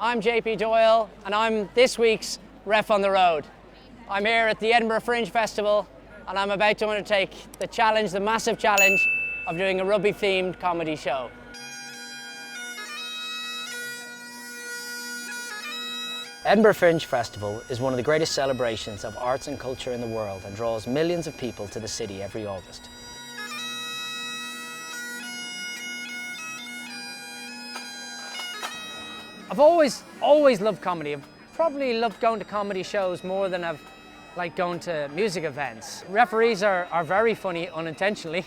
I'm JP Doyle and I'm this week's ref on the road. I'm here at the Edinburgh Fringe Festival and I'm about to undertake the challenge, the massive challenge of doing a rugby themed comedy show. Edinburgh Fringe Festival is one of the greatest celebrations of arts and culture in the world and draws millions of people to the city every August. I've always loved comedy. I've probably loved going to comedy shows more than I've liked going to music events. Referees are very funny unintentionally.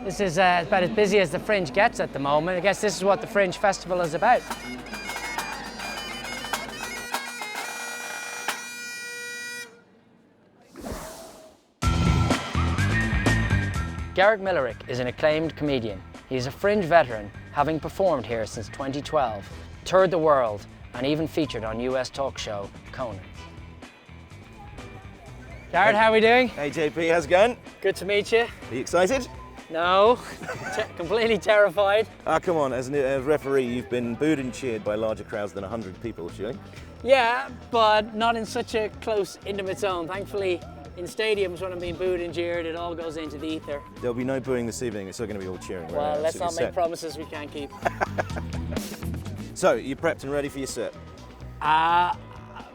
This is about as busy as the Fringe gets at the moment. I guess this is what the Fringe Festival is about. Garrick Millerick is an acclaimed comedian. He's a Fringe veteran, having performed here since 2012, toured the world, and even featured on US talk show Conan. Garrett, how are we doing? Hey JP, how's it going? Good to meet you. Are you excited? No, completely terrified. Ah, come on, as a referee, you've been booed and cheered by larger crowds than 100 people, surely? Yeah, but not in such a close, intimate zone. Thankfully, in stadiums, when I'm being booed and jeered, it all goes into the ether. There'll be no booing this evening, it's still going to be all cheering. Well, let's not make promises we can't keep. So, you prepped and ready for your set?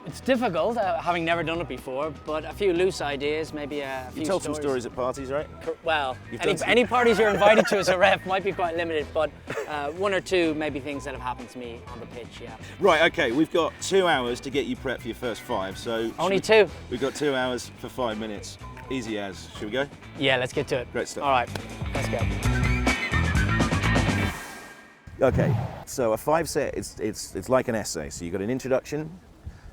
It's difficult, having never done it before, but a few loose ideas, maybe a few You told some stories at parties, right? Well, any parties you're invited to as a ref might be quite limited, but one or two maybe things that have happened to me on the pitch, yeah. Right, okay, we've got 2 hours to get you prepped for your first 5, so... Only 2? We've got 2 hours for 5 minutes. Easy as. Should we go? Yeah, let's get to it. Great stuff. All right, let's go. Okay, so a 5 set, it's like an essay. So you've got an introduction,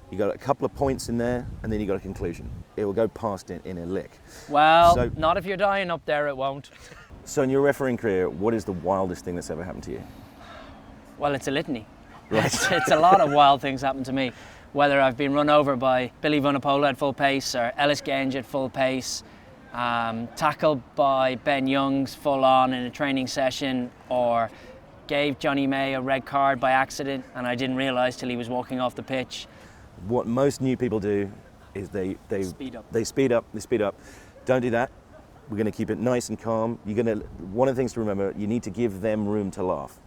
you got a couple of points in there, and then you got a conclusion. It will go past it in a lick. Well, not if you're dying up there, it won't. So in your refereeing career, what is the wildest thing that's ever happened to you? Well, it's a litany. Right. It's a lot of wild things happen to me. Whether I've been run over by Billy Vunipola at full pace or Ellis Genge at full pace, tackled by Ben Youngs full on in a training session, or gave Johnny May a red card by accident and I didn't realise till he was walking off the pitch. What most new people do is they speed up. They speed up. Don't do that. We're going to keep it nice and calm. One of the things to remember, you need to give them room to laugh.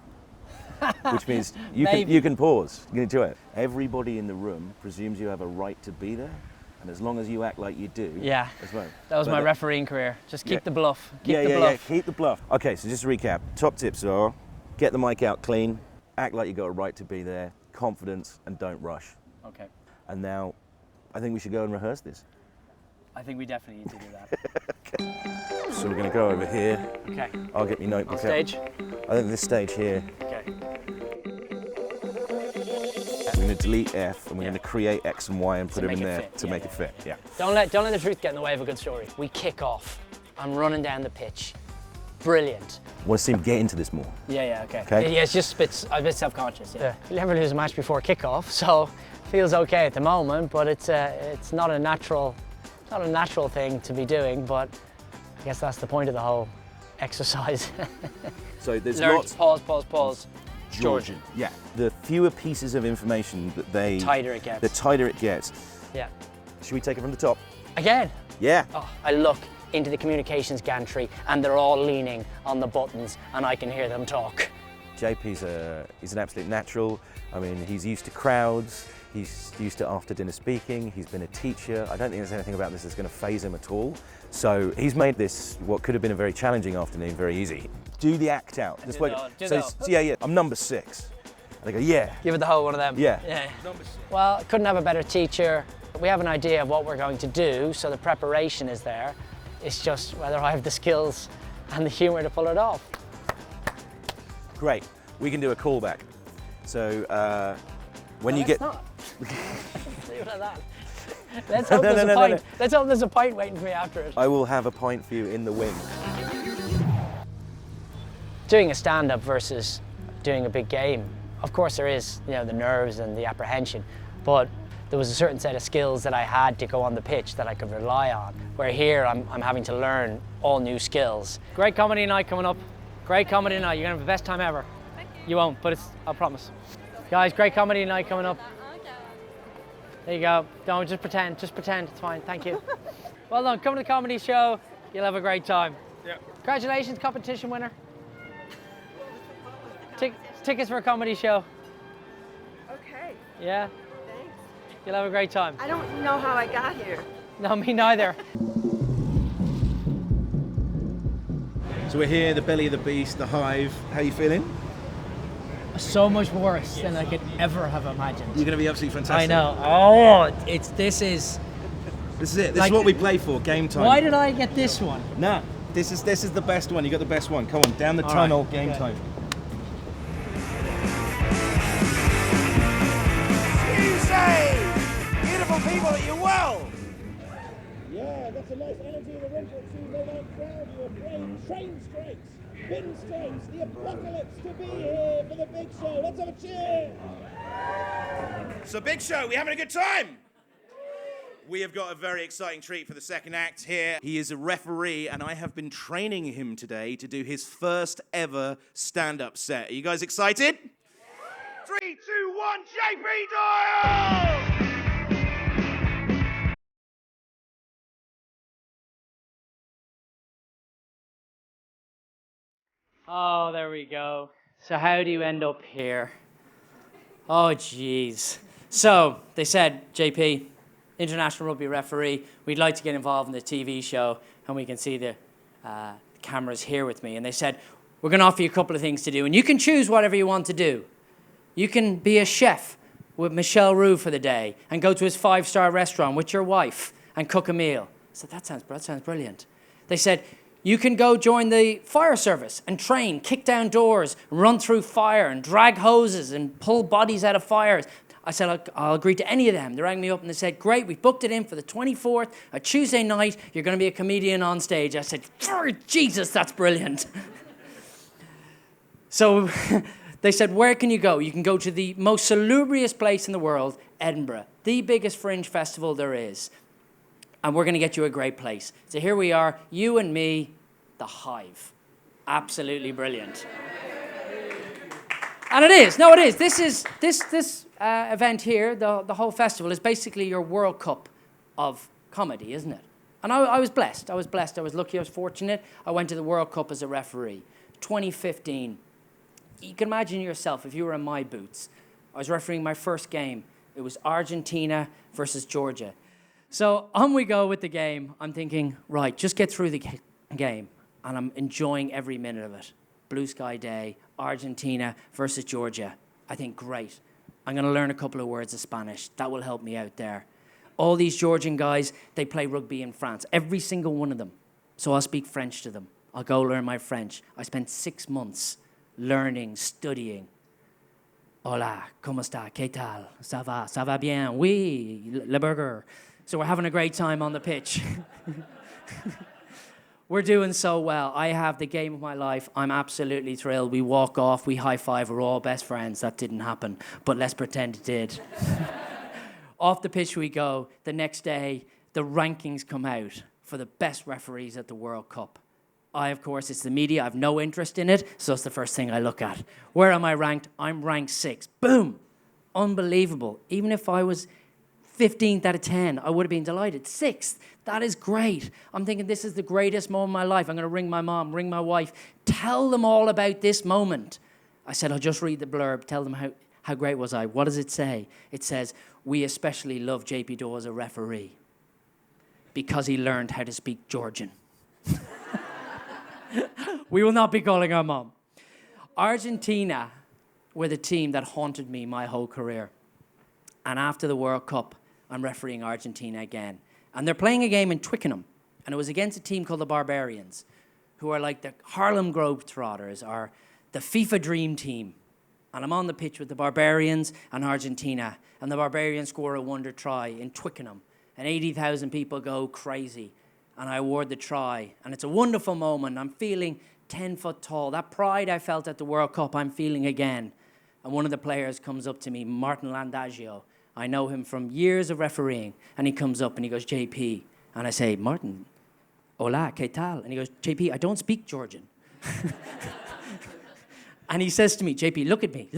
Which means you can pause. You can enjoy it. Everybody in the room presumes you have a right to be there, and as long as you act like you do, yeah, as well. That was my refereeing career. Just keep the bluff. Keep the bluff. Keep the bluff. Okay, so just to recap, top tips are: get the mic out clean, act like you got a right to be there, confidence, and don't rush. Okay. And now, I think we should go and rehearse this. I think we definitely need to do that. Okay. So we're going to go over here. Okay. I'll get my notebook On stage? I think this stage here. Okay. We're going to delete F and we're going to create X and Y and put them in there to make it fit. Yeah. Don't let the truth get in the way of a good story. We kick off. I'm running down the pitch. Brilliant. I want to see him get into this more. Yeah, okay. Yeah, it's just a bit self-conscious. Yeah. You never lose a match before kickoff, so feels okay at the moment, but it's not a natural thing to be doing, but I guess that's the point of the whole exercise. So there's lots. Pause. Georgian. Yeah. The fewer pieces of information that the tighter it gets. Yeah. Should we take it from the top? Again? Yeah. Oh, I look into the communications gantry and they're all leaning on the buttons and I can hear them talk. JP's he's an absolute natural. I mean, he's used to crowds. He's used to after dinner speaking. He's been a teacher. I don't think there's anything about this that's going to faze him at all. So he's made this, what could have been a very challenging afternoon, very easy. Do the act out. Yeah. I'm number 6. And they go, yeah. Give it the whole one of them. Yeah. Number 6. Well, couldn't have a better teacher. We have an idea of what we're going to do, so the preparation is there. It's just whether I have the skills and the humour to pull it off. Great. We can do a callback. So when you get... Leave it at that. Let's hope there's a pint. Let's hope there's a pint waiting for me after it. I will have a pint for you in the wing. Doing a stand-up versus doing a big game, of course there is, the nerves and the apprehension, but there was a certain set of skills that I had to go on the pitch that I could rely on. Where here, I'm having to learn all new skills. Great comedy night coming up. Great comedy night. You're gonna have the best time ever. You won't, but I'll promise. Guys, great comedy night coming up. There you go. Don't, just pretend, it's fine, thank you. Well done, come to the comedy show, you'll have a great time. Yeah. Congratulations, competition winner. Tickets for a comedy show. Okay, Yeah, thanks. you'll have a great time. I don't know how I got here. No, me neither. So we're here, the belly of the beast, the hive. How are you feeling? So much worse than I could ever have imagined. You're going to be absolutely fantastic. I know. Oh, this is. This is it. This Like- is what we play for. Game time. Why did I get this one? Nah. This is the best one. You got the best one. Come on, down the All tunnel. right, Game okay. time. You say, beautiful people, are you well? Yeah, got some nice energy in the winter. It seems they don't crowd you. A train strikes, bin strikes, the apocalypse to be here for the big show. Let's have a cheer. So, big show, we having a good time? We have got a very exciting treat for the second act here. He is a referee, and I have been training him today to do his first ever stand-up set. Are you guys excited? 3, 2, 1, JP Doyle! Oh, there we go. So how do you end up here? Oh, jeez. So they said, JP, international rugby referee, we'd like to get involved in the TV show, and we can see the cameras here with me. And they said, we're going to offer you a couple of things to do, and you can choose whatever you want to do. You can be a chef with Michel Roux for the day and go to his 5-star restaurant with your wife and cook a meal. I said, that sounds brilliant. They said, you can go join the fire service and train, kick down doors, run through fire and drag hoses and pull bodies out of fires. I said, I'll agree to any of them. They rang me up and they said, great, we've booked it in for the 24th, a Tuesday night. You're going to be a comedian on stage. I said, Jesus, that's brilliant. So they said, where can you go? You can go to the most salubrious place in the world, Edinburgh, the biggest fringe festival there is. And we're going to get you a great place. So here we are, you and me, the hive. Absolutely brilliant. And it is. No, it is. This event here, the whole festival, is basically your World Cup of comedy, isn't it? And I was blessed. I was lucky. I was fortunate. I went to the World Cup as a referee. 2015. You can imagine yourself if you were in my boots. I was refereeing my first game. It was Argentina versus Georgia. So on we go with the game. I'm thinking, right, just get through the game. And I'm enjoying every minute of it. Blue sky day, Argentina versus Georgia. I think, great. I'm going to learn a couple of words of Spanish. That will help me out there. All these Georgian guys, they play rugby in France. Every single one of them. So I'll speak French to them. I'll go learn my French. I spent 6 months learning, studying. Hola, ¿cómo está? ¿Qué tal? Ça va? Ça va bien? Oui, le burger. So we're having a great time on the pitch. We're doing so well. I have the game of my life. I'm absolutely thrilled. We walk off, we high-five, we're all best friends. That didn't happen, but let's pretend it did. Off the pitch we go. The next day, the rankings come out for the best referees at the World Cup. Of course, it's the media. I have no interest in it, so it's the first thing I look at. Where am I ranked? I'm ranked 6. Boom! Unbelievable. Even if I was 15th out of 10, I would have been delighted. 6th, that is great. I'm thinking this is the greatest moment of my life. I'm going to ring my mom, ring my wife, tell them all about this moment. I said, I'll just read the blurb, tell them how great was I. What does it say? It says, we especially love JP Doyle as a referee because he learned how to speak Georgian. We will not be calling our mom. Argentina were the team that haunted me my whole career. And after the World Cup, I'm refereeing Argentina again. And they're playing a game in Twickenham. And it was against a team called the Barbarians, who are like the Harlem Globetrotters, or the FIFA Dream Team. And I'm on the pitch with the Barbarians and Argentina. And the Barbarians score a wonder try in Twickenham. And 80,000 people go crazy. And I award the try. And it's a wonderful moment. I'm feeling 10 foot tall. That pride I felt at the World Cup, I'm feeling again. And one of the players comes up to me, Martin Landagio. I know him from years of refereeing. And he comes up and he goes, JP. And I say, Martin, hola, ¿qué tal? And he goes, JP, I don't speak Georgian. And he says to me, JP, look at me.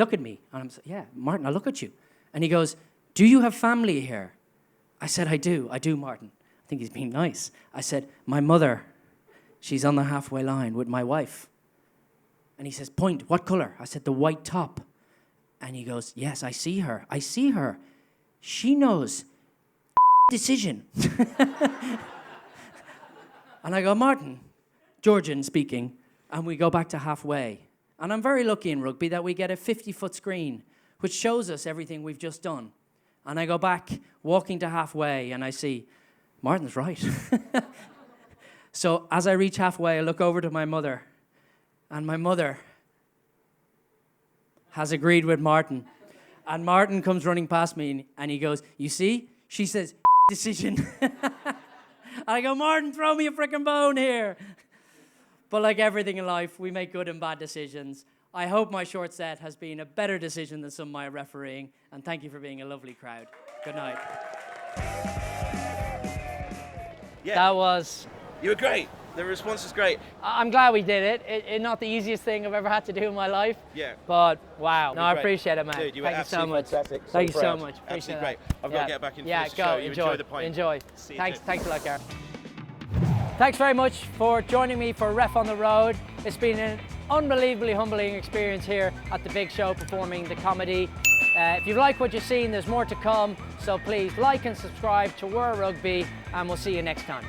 And I'm like, yeah, Martin, I'll look at you. And he goes, do you have family here? I said, I do, Martin. I think he's being nice. I said, my mother, she's on the halfway line with my wife. And he says, point, what color? I said, the white top. And he goes, yes, I see her. She knows decision. And I go, Martin, Georgian speaking, and we go back to halfway. And I'm very lucky in rugby that we get a 50-foot screen, which shows us everything we've just done. And I go back, walking to halfway, and I see, Martin's right. So as I reach halfway, I look over to my mother, and my mother has agreed with Martin. And Martin comes running past me, and he goes, you see? She says, decision. And I go, Martin, throw me a frickin' bone here. But like everything in life, we make good and bad decisions. I hope my short set has been a better decision than some of my refereeing, and thank you for being a lovely crowd. Good night. Yeah. That was... You were great. The response was great. I'm glad we did it. It's not the easiest thing I've ever had to do in my life. Yeah. But wow. No, I Great. appreciate it, man. Dude, you were Thank you so absolutely much. fantastic. Thank you so proud. much. Appreciate Absolutely great. that. I've got to get back into yeah, this go. show. You Enjoy. enjoy the pint. Enjoy. See you Thanks a lot, Gareth. Thanks very much for joining me for Ref on the Road. It's been an unbelievably humbling experience here at the big show performing the comedy. If you like what you've seen, there's more to come. So please like and subscribe to World Rugby, and we'll see you next time.